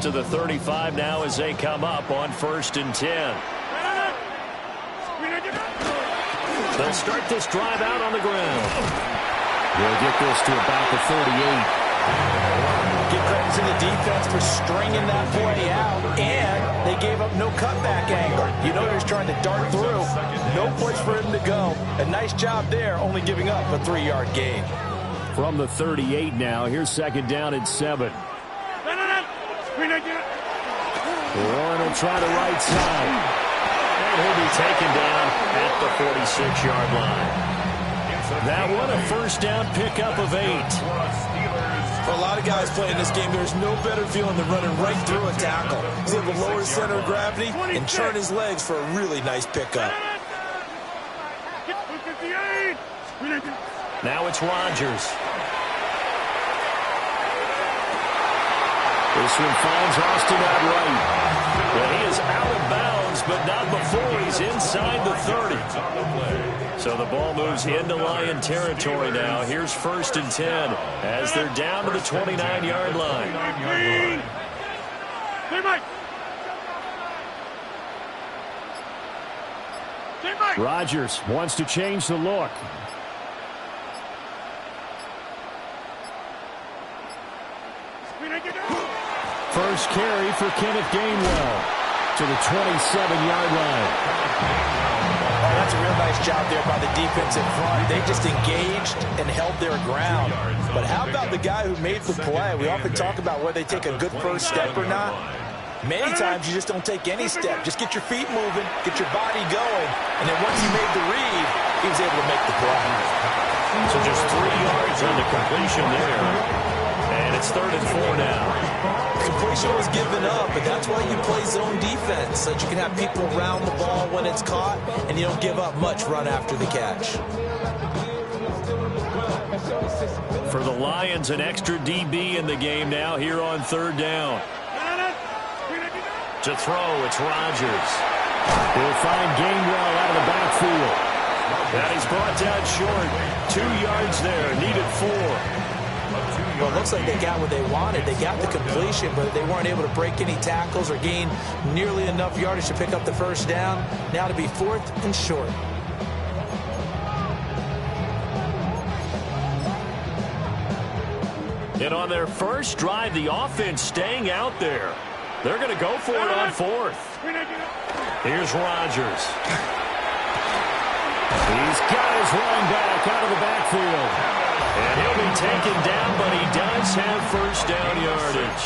to the 35 now as they come up on 1st and 10. They'll start this drive out on the ground. They'll get this to about the 38. Give credit to the defense for stringing that play out, and they gave up no cutback angle. You know, they're just trying to dart through. No place for him to go. A nice job there, only giving up a 3-yard gain. From the 38 now, here's 2nd down and 7. Warren will try the right side. And he'll be taken down at the 46-yard line. That one a 1st down pickup of 8. For a lot of guys playing this game, there's no better feeling than running right through a tackle. He's able to lower his center of gravity and turn his legs for a really nice pickup. Now it's Rodgers. This one finds Austin outright. Well, he is out of bounds, but not before he's inside the 30. So the ball moves into Lion territory now. Here's 1st and 10 as they're down to the 29-yard line. Rodgers wants to change the look. First carry for Kenneth Gainwell to the 27-yard line. Oh, that's a real nice job there by the defensive front. They just engaged and held their ground. But how about the guy who made the play? We often talk about whether they take a good first step or not. Many times you just don't take any step. Just get your feet moving, get your body going, and then once he made the read, he was able to make the play. So just 3 yards on the completion there. And it's 3rd and 4 now. Completion was given up, but that's why you play zone defense, so that you can have people around the ball when it's caught, and you don't give up much run after the catch. For the Lions, an extra DB in the game now here on 3rd down. To throw, it's Rodgers. He'll find Gainwell out of the backfield. And he's brought down short. 2 yards there, needed 4. Well, it looks like they got what they wanted. They got the completion, but they weren't able to break any tackles or gain nearly enough yardage to pick up the 1st down. Now to be 4th and short. And on their first drive, the offense staying out there. They're going to go for it on 4th. Here's Rodgers. He's got his running back out of the backfield. And he'll be taken down, but he does have 1st down yardage.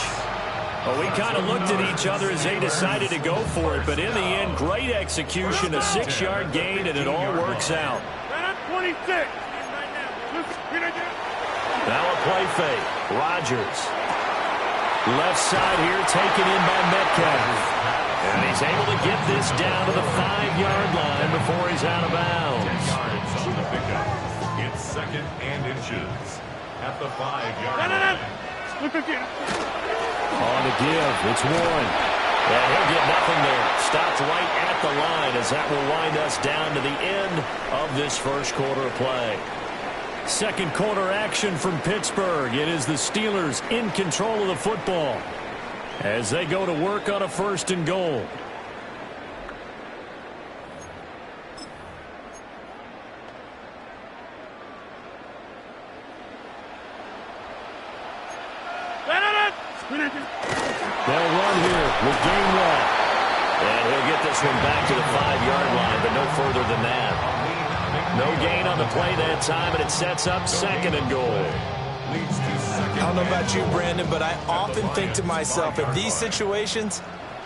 Well, we kind of looked at each other as they decided to go for it, but in the end, great execution, a 6-yard gain, and it all works out. Now a play fake. Rodgers. Left side here, taken in by Metcalf. And he's able to get this down to the 5-yard line before he's out of bounds. It's 2nd and inches at the 5-yard line. On the give, it's Warren. And he'll get nothing there. Stopped right at the line as that will wind us down to the end of this first quarter of play. Second quarter action from Pittsburgh. It is the Steelers in control of the football as they go to work on a 1st and goal. They'll run here with Gainwell. And he'll get this one back to the 5-yard line, but no further than that. No gain on the play that time, and it sets up 2nd and goal. I don't know about you, Brandon, but I often think to myself, in these situations,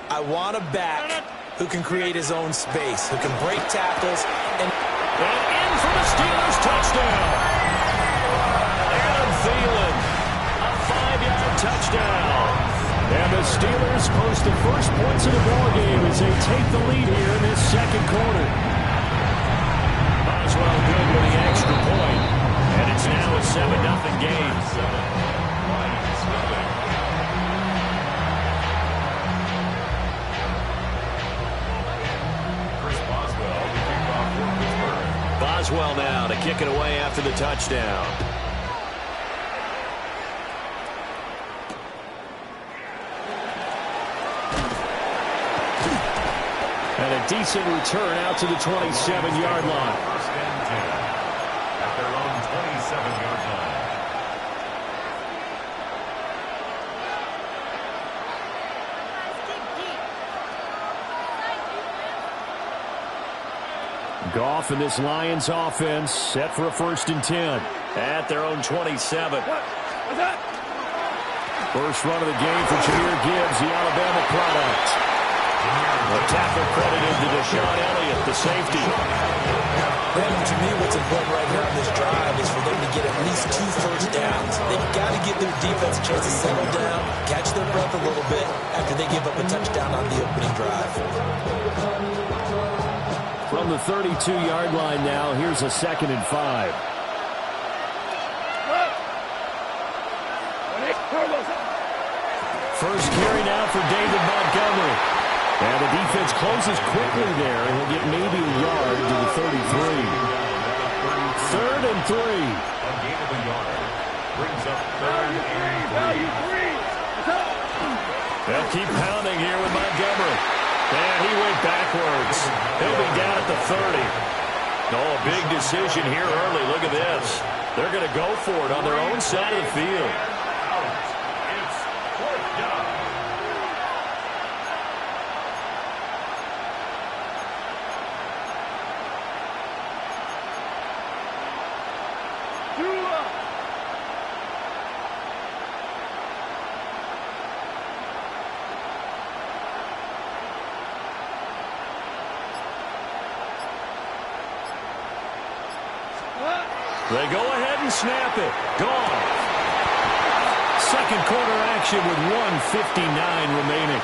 I want a back who can create his own space, who can break tackles. And in for the Steelers touchdown. Adam Thielen, a 5-yard touchdown. And the Steelers post the first points of the ballgame as they take the lead here in this second quarter. Boswell good with the extra point. And it's now a 7-0 game. Boswell now to kick it away after the touchdown. decent return out to the 27-yard line. First and 10 at their own 27-yard line. Goff and this Lions offense set for a 1st and 10 at their own 27. First run of the game for Jahmyr Gibbs, the Alabama product. A tackle credited to Deshaun Elliott, the safety. Brandon, to me, what's important right here on this drive is for them to get at least 2 first downs. They've got to give their defense a chance to settle down, catch their breath a little bit after they give up a touchdown on the opening drive. From the 32-yard line now, here's a 2nd and 5. First carry now for David Montgomery. And the defense closes quickly there, and he'll get maybe a yard to the 33. 3rd and 3. A gain of a yard. Brings up 3rd and 3. They'll keep pounding here with Montgomery. And he went backwards. He'll be down at the 30. Oh, a big decision here early. Look at this. They're going to go for it on their own side of the field. It's 4th down. They go ahead and snap it. Gone. Second quarter action with 1:59 remaining.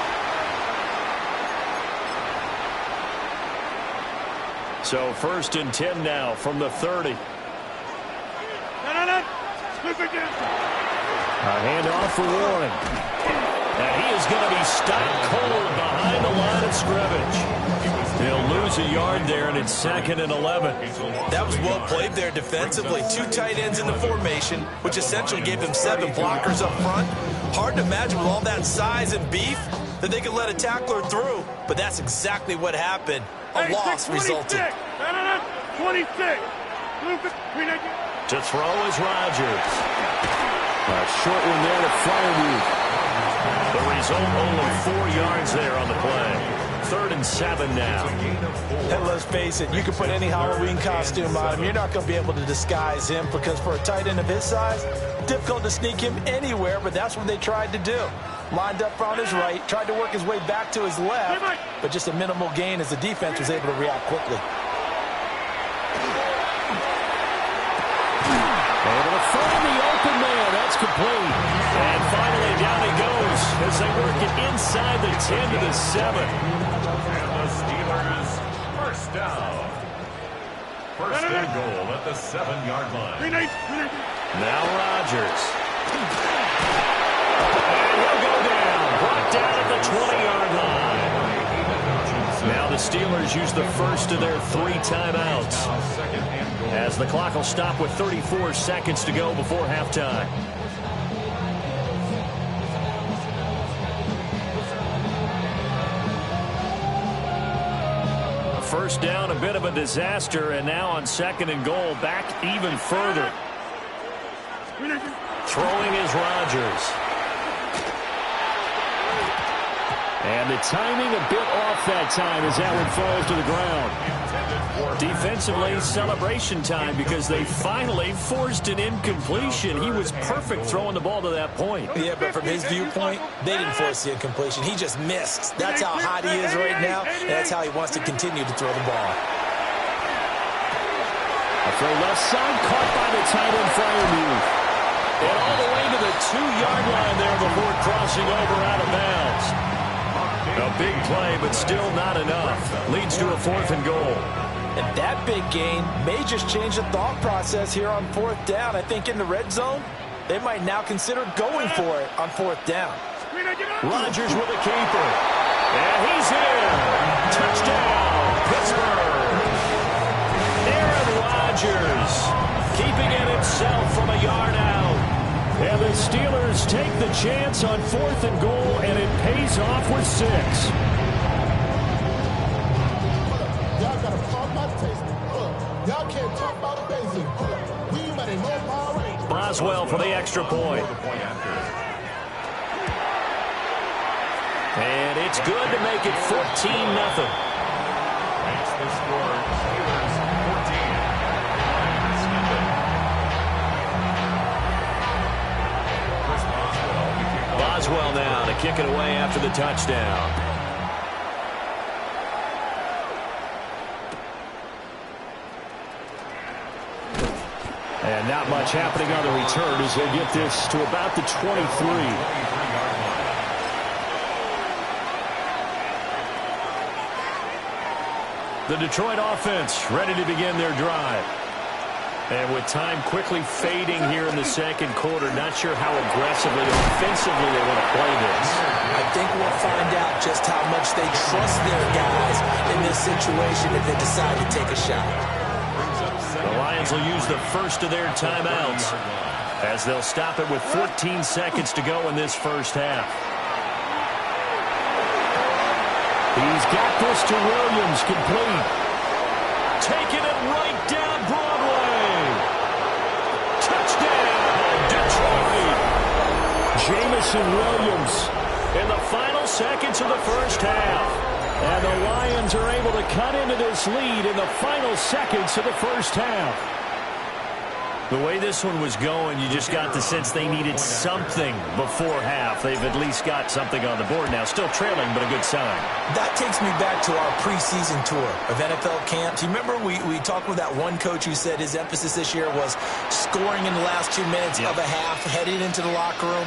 So 1st and 10 now from the 30. A handoff for Warren. And he is going to be stopped cold behind the line of scrimmage. They'll lose a yard there, and it's 2nd and 11. That was well played there defensively. 2 tight ends in the formation, which essentially gave them 7 blockers up front. Hard to imagine with all that size and beef that they could let a tackler through. But that's exactly what happened. A loss resulted. 26. To throw is Rodgers. A short one there to Freiermuth. The result, only 4 yards there on the play. 3rd and 7 now. And let's face it, you can put any Halloween costume on him. You're not going to be able to disguise him because for a tight end of his size, difficult to sneak him anywhere, but that's what they tried to do. Lined up on his right, tried to work his way back to his left, but just a minimal gain as the defense was able to react quickly. Able to find the open man. That's complete. And finally down he goes as they work it inside the 10 to the 7. And the Steelers first down. First and goal at the 7-yard line. Now Rodgers. And he'll go down. Brought down at the 20-yard line. Now the Steelers use the first of their 3 timeouts, as the clock will stop with 34 seconds to go before halftime. First down, a bit of a disaster, and now on 2nd and goal, back even further. Throwing is Rodgers. And the timing a bit off that time as that one falls to the ground. Defensively, celebration time because they finally forced an incompletion. He was perfect throwing the ball to that point. Yeah, but from his viewpoint, they didn't force the incompletion. He just missed. That's how hot he is right now, and that's how he wants to continue to throw the ball. A throw left side, caught by the tight end Freiermuth. And all the way to the 2-yard line there before crossing over out of bounds. A big play, but still not enough. Leads to a 4th and goal. And that big gain may just change the thought process here on 4th down. I think in the red zone, they might now consider going for it on 4th down. Rodgers with a keeper. And he's in. Touchdown, Pittsburgh. Aaron Rodgers keeping it himself from a yard out. And the Steelers take the chance on 4th and goal, and it pays off with 6. Boswell for the extra point. And it's good to make it 14-0. Makes the score Steelers 14. Boswell now to kick it away after the touchdown. And not much happening on the return as they get this to about the 23. The Detroit offense ready to begin their drive. And with time quickly fading here in the second quarter, not sure how aggressively or offensively they want to play this. I think we'll find out just how much they trust their guys in this situation if they decide to take a shot. The Lions will use the first of their timeouts as they'll stop it with 14 seconds to go in this first half. He's got this to Williams, complete. Taking it right down Broadway. Touchdown, Detroit. Jameson Williams in the final seconds of the first half. And the Lions are able to cut into this lead in the final seconds of the first half. The way this one was going, you just got the sense they needed something before half. They've at least got something on the board now. Still trailing, but a good sign. That takes me back to our preseason tour of NFL camps. You remember we talked with that one coach who said his emphasis this year was scoring in the last 2 minutes of a half, heading into the locker room.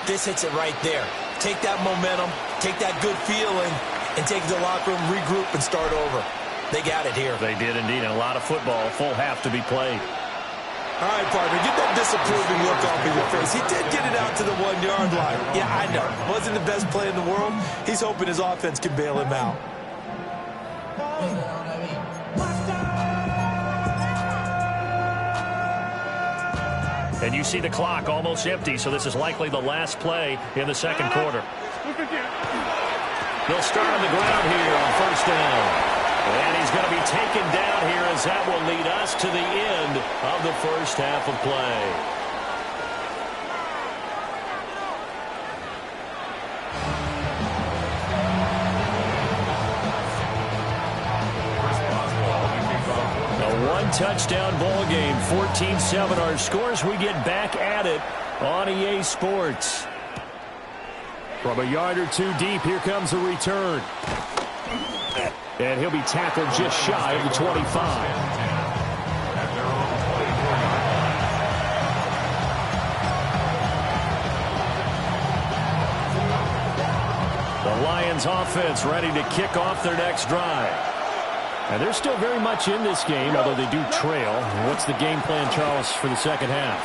This hits it right there. Take that momentum, take that good feeling, and take the locker room, regroup, and start over. They got it here. They did indeed, and a lot of football, full half to be played. All right, partner, get that disapproving look off of your face. He did get it out to the 1-yard line. Yeah, I know. Wasn't the best play in the world. He's hoping his offense can bail him out. And you see the clock almost empty, so this is likely the last play in the second quarter. They'll start on the ground here on first down. And he's going to be taken down here as that will lead us to the end of the first half of play. A one-touchdown ball game, 14-7 our scores. We get back at it on EA Sports. From a yard or two deep, here comes the return. And he'll be tackled just shy of the 25. The Lions offense ready to kick off their next drive. And they're still very much in this game, although they do trail. What's the game plan, Charles, for the second half?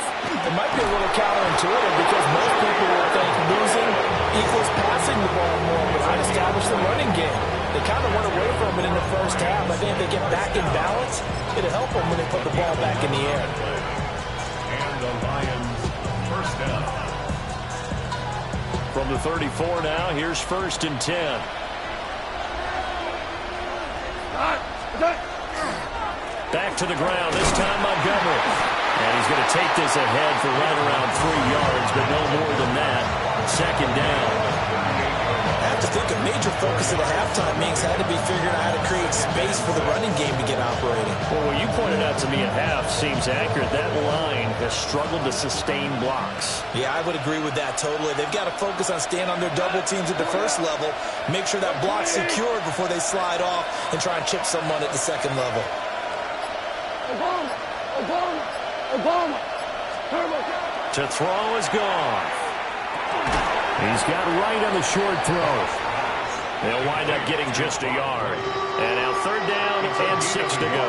It might be a little counterintuitive because most people will think losing equals passing the ball more, but not establish the running game. They kind of went away from it in the first half. I think if they get back in balance, it'll help them when they put the ball back in the air. And the Lions first down. From the 34 now, here's 1st and 10. Back to the ground, this time Montgomery. And he's going to take this ahead for right around 3 yards, but no more than that. Second down. I have to think a major focus of the halftime meetings had to be figuring out how to create space for the running game to get operating. Well, what you pointed out to me at half seems accurate. That line has struggled to sustain blocks. Yeah, I would agree with that totally. They've got to focus on staying on their double teams at the first level, make sure that block's secured before they slide off and try and chip someone at the second level. Obama. To throw is gone. He's got right on the short throw. They'll wind up getting just a yard. And now 3rd down and 6 to go.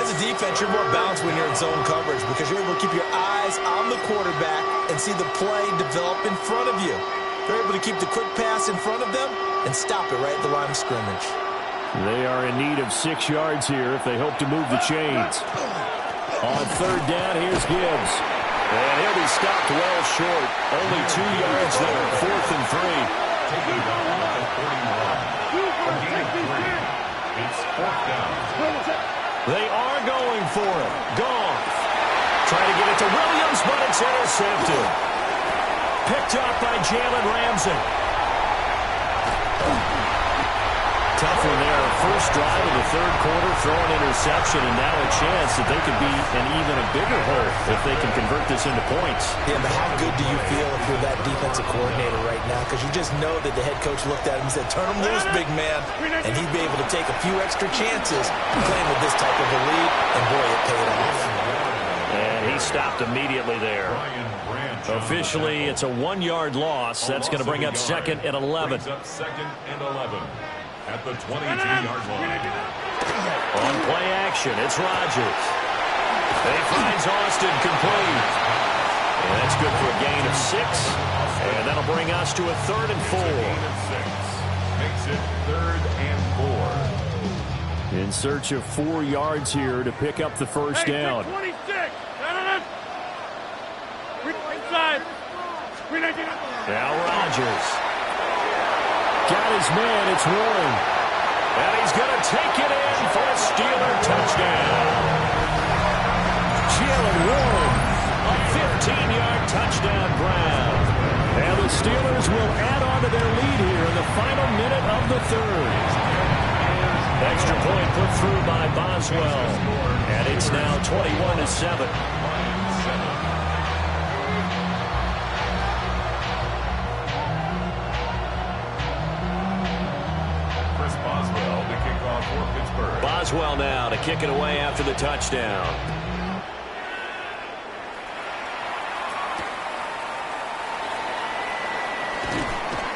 As a defense, you're more balanced when you're in zone coverage because you're able to keep your eyes on the quarterback and see the play develop in front of you. They're able to keep the quick pass in front of them and stop it right at the line of scrimmage. They are in need of 6 yards here if they hope to move the chains. On 3rd down, here's Gibbs. And he'll be stopped well short. Only 2 yards there. 4th and 3. Taking down at the 41. It's 4th down. They are going for it. Goff. Trying to get it to Williams, but it's intercepted. Picked up by Jalen Ramsey. Tough one there. First drive of the third quarter, throw an interception, and now a chance that they could be in even a bigger hole if they can convert this into points. Yeah, but how good do you feel if you're that defensive coordinator right now? Because you just know that the head coach looked at him and said, turn him loose, big man. And he'd be able to take a few extra chances playing with this type of a lead, and boy, it paid off. And he stopped immediately there. Officially, it's a 1-yard loss. That's going to bring up 2nd and 11. Second and 11 at the 22-yard line. On play action, it's Rodgers. He finds Austin complete. And that's good for a gain of 6. And that'll bring us to a 3rd and 4. Makes it 3rd and 4. In search of 4 yards here to pick up the first down. 26. Inside. Now Rodgers. Got his man, it's Warren. And he's going to take it in for a Steeler touchdown. Jalen Warren, a 15-yard touchdown Brown. And the Steelers will add on to their lead here in the final minute of the third. Extra point put through by Boswell. And it's now 21-7. Boswell now to kick it away after the touchdown.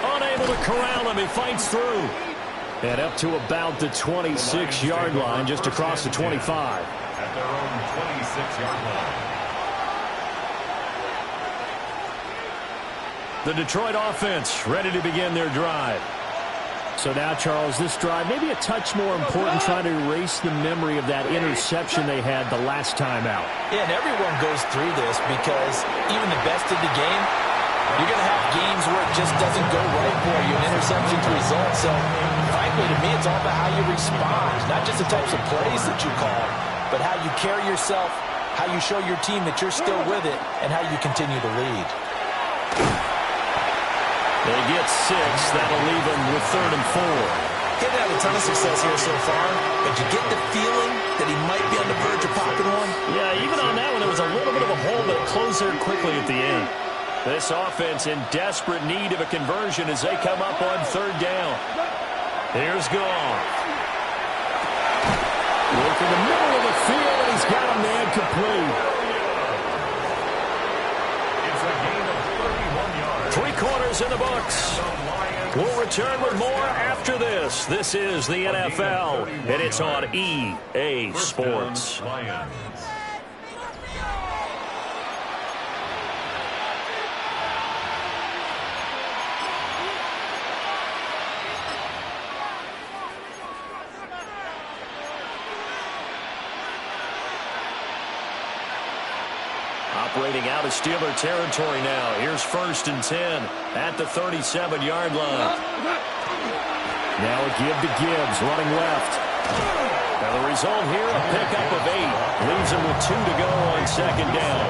Unable to corral him. He fights through. And up to about the 26-yard line, just across the 25. At their own 26-yard line. The Detroit offense ready to begin their drive. So now, Charles, this drive may be a touch more important, trying to erase the memory of that interception they had the last time out. Yeah, and everyone goes through this because even the best in the game, you're going to have games where it just doesn't go right for you, an interception's result. So, frankly, to me, it's all about how you respond, not just the types of plays that you call, but how you carry yourself, how you show your team that you're still with it, and how you continue to lead. They get 6. That'll leave them with 3rd and 4. He's had a ton of success here so far, but you get the feeling that he might be on the verge of popping one. Yeah, even on that one, there was a little bit of a hole, but it closed there quickly at the end. This offense in desperate need of a conversion as they come up on 3rd down. Here's Goff. Look in the middle of the field, and he's got a man complete. It's a gain of 31 yards. 3 quarters in the books. We'll return with more after this. This is the NFL, and it's on EA Sports. Operating out of Steeler territory now. Here's 1st and 10 at the 37-yard line. Now a give to Gibbs, running left. Now the result here, a pickup of 8. Leaves him with 2 to go on 2nd down.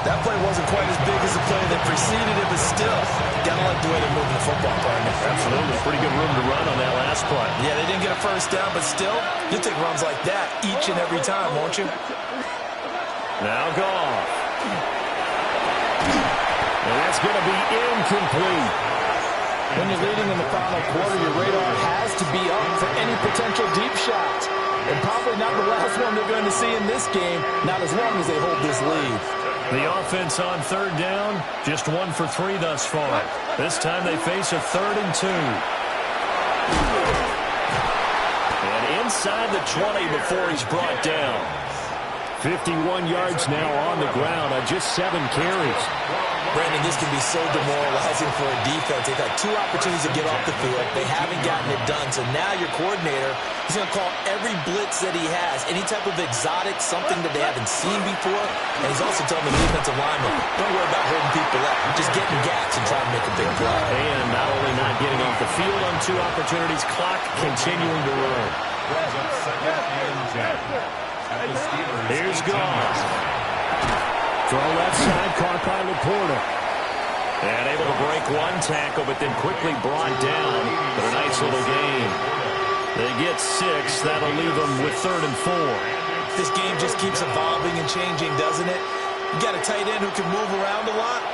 That play wasn't quite as big as the play that preceded it, but still, gotta like the way they're moving the football, partner. Absolutely. Pretty good room to run on that last play. Yeah, they didn't get a first down, but still, you'll take runs like that each and every time, won't you? Now Goff. And that's going to be incomplete. When you're leading in the final quarter, your radar has to be up for any potential deep shots. And probably not the last one they're going to see in this game, not as long as they hold this lead. The offense on 3rd down, just 1 for 3 thus far. This time they face a 3rd and 2. And inside the 20 before he's brought down. 51 yards now on the ground on just 7 carries. Brandon, this can be so demoralizing for a defense. They've had 2 opportunities to get off the field. They haven't gotten it done. So now your coordinator is going to call every blitz that he has, any type of exotic, something that they haven't seen before. And he's also telling the defensive lineman, don't worry about holding people up. Just get in gaps and try to make a big play. And not only not getting off the field on 2 opportunities, clock continuing to run. Here's Goff. Throw left side, caught by Laporta. And able to break 1 tackle, but then quickly brought down. But a nice little gain. They get 6. That'll leave them with 3rd and 4. This game just keeps evolving and changing, doesn't it? You got a tight end who can move around a lot.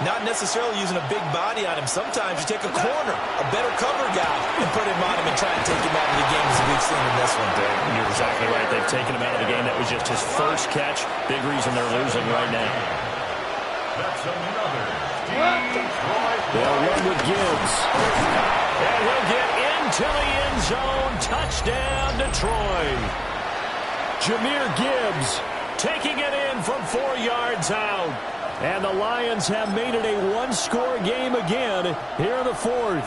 Not necessarily using a big body on him. Sometimes you take a corner, a better cover guy, and put him on him and try and take him out of the game, as we've seen in this one. You're exactly right. They've taken him out of the game. That was just his first catch. Big reason they're losing right now. That's another. They'll run with Gibbs. And he'll get into the end zone. Touchdown, Detroit. Jahmyr Gibbs taking it in from 4 yards out. And the Lions have made it a 1-score game again here in the 4th.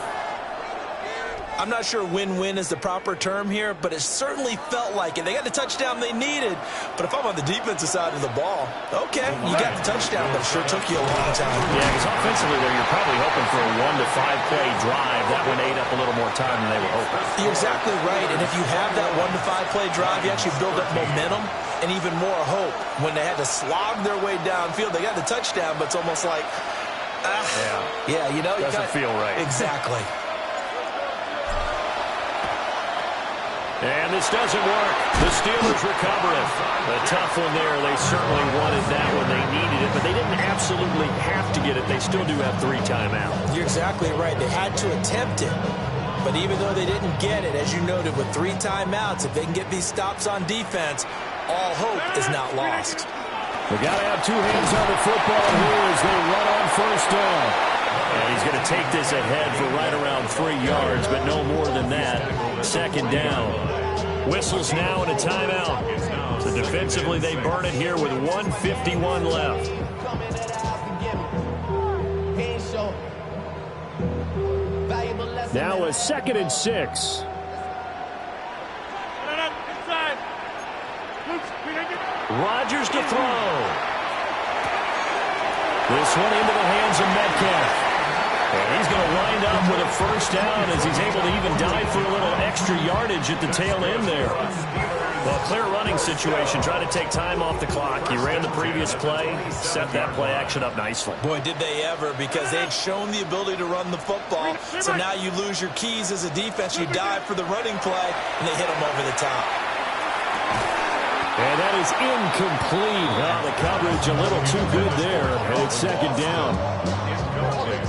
I'm not sure win-win is the proper term here, but it certainly felt like it. They got the touchdown they needed, but if I'm on the defensive side of the ball, okay, you got the touchdown, but it sure took you a long time. Yeah, because offensively there, you're probably hoping for a 1 to 5 play drive. That one ate up a little more time than they were hoping. You're exactly right, and if you have that 1 to 5 play drive, you actually build up momentum and even more hope. When they had to slog their way downfield, they got the touchdown, but it's almost like, yeah, you know, doesn't feel right. Exactly. And this doesn't work. The Steelers recover it. A tough one there. They certainly wanted that one. They needed it, but they didn't absolutely have to get it. They still do have 3 timeouts. You're exactly right. They had to attempt it. But even though they didn't get it, as you noted, with 3 timeouts, if they can get these stops on defense, all hope is not lost. They got to have 2 hands on the football here as they run on 1st down. And he's going to take this ahead for right around 3 yards, but no more than that. 2nd down. Whistles now and a timeout. So defensively, they burn it here with 1:51 left. Now a 2nd and 6. Rodgers to throw. This one into the hands of Metcalf. And he's going to wind up with a 1st down as he's able to even dive for a little extra yardage at the tail end there. Well, clear running situation. Try to take time off the clock. He ran the previous play, set that play action up nicely. Boy, did they ever, because they'd shown the ability to run the football. So now you lose your keys as a defense. You dive for the running play, and they hit them over the top. And that is incomplete. Well, the coverage a little too good there, and it's 2nd down.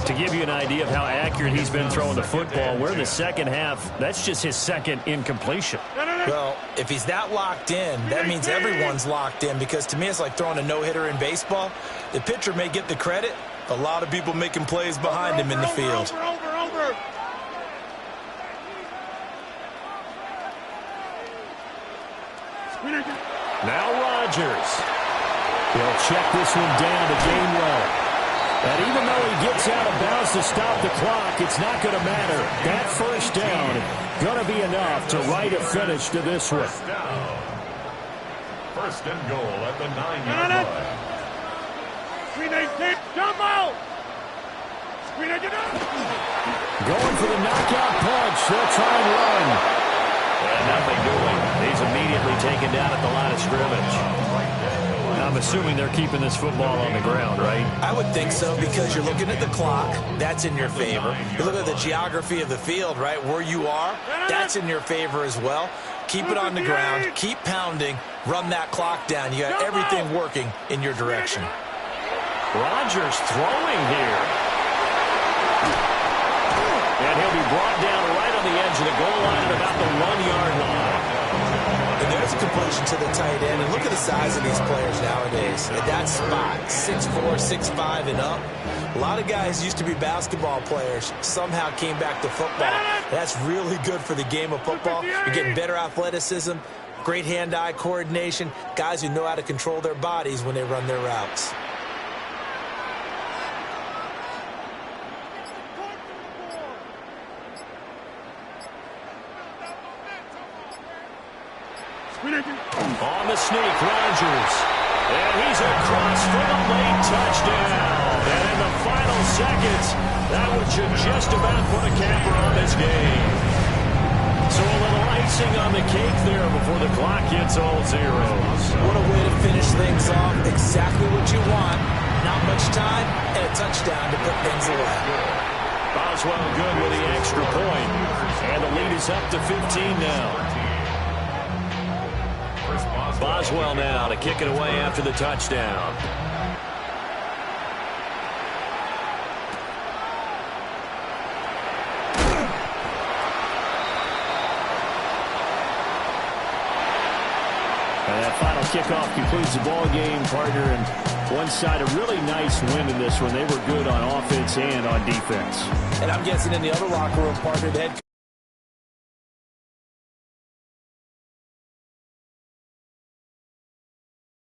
To give you an idea of how accurate he's been throwing the football, we're in the 2nd half. That's just his 2nd incompletion. Well, if he's that locked in, that means everyone's locked in, because to me it's like throwing a no-hitter in baseball. The pitcher may get the credit, but a lot of people making plays behind him in the field. Now Rodgers. He'll check this one down to Gainwell. And even though he gets out of bounds to stop the clock, it's not going to matter. That 1st down going to be enough to write a finish to this one. 1st and goal at the 9-yard line. Going for the knockout punch. They'll try and run. And nothing doing. He's immediately taken down at the line of scrimmage. I'm assuming they're keeping this football on the ground, right? I would think so, because you're looking at the clock. That's in your favor. You look at the geography of the field, right, where you are. That's in your favor as well. Keep it on the ground. Keep pounding. Run that clock down. You got everything working in your direction. Rodgers throwing here. And he'll be brought down right on the edge of the goal line at about the 1-yard line. And there's a completion to the tight end. And look at the size of these players nowadays. At that spot, 6'4", 6'5", and up. A lot of guys used to be basketball players, somehow came back to football. That's really good for the game of football. You're getting better athleticism, Great hand-eye coordination. Guys who know how to control their bodies when they run their routes. On the sneak, Rodgers. And he's across for the late touchdown. And in the final seconds, that should just about put a capper on this game. So a little icing on the cake there before the clock hits all zeros. What a way to finish things off. Exactly what you want. Not much time and a touchdown to put things away. Boswell good with the extra point. And the lead is up to 15 now. Boswell now to kick it away after the touchdown. And that final kickoff concludes the ball game, partner. And one side, a really nice win in this one. They were good on offense and on defense. And I'm guessing in the other locker room, partner, the head